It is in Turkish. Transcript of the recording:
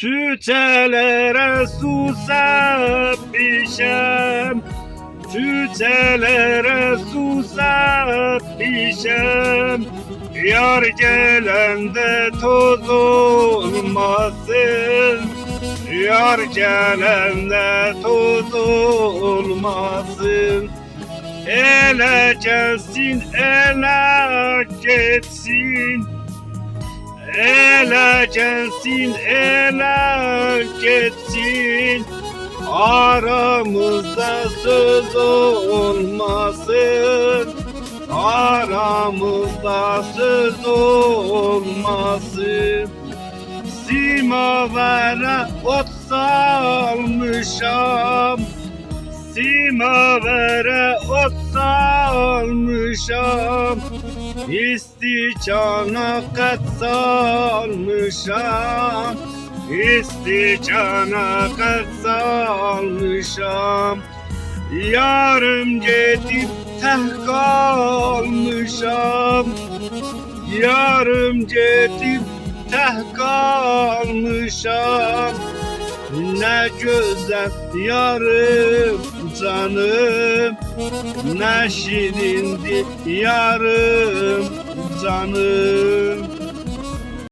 Tütelere susapmışam, tütelere susapmışam. Yar gelende toz olmasın, yar gelende toz olmasın. Ele gelsin, ele geçsin. Ele gelsin, ele geçsin. Aramızda söz olmasın, aramızda söz olmasın. Simavere ot salmışam, simavere ot salmışam. İsticana kat salmışam, isticana kat salmışam. Yarım gedib tək qalmışam, yarım gedib tək qalmışam. Ne güzel yarım canım, ne şirindi yarım canım.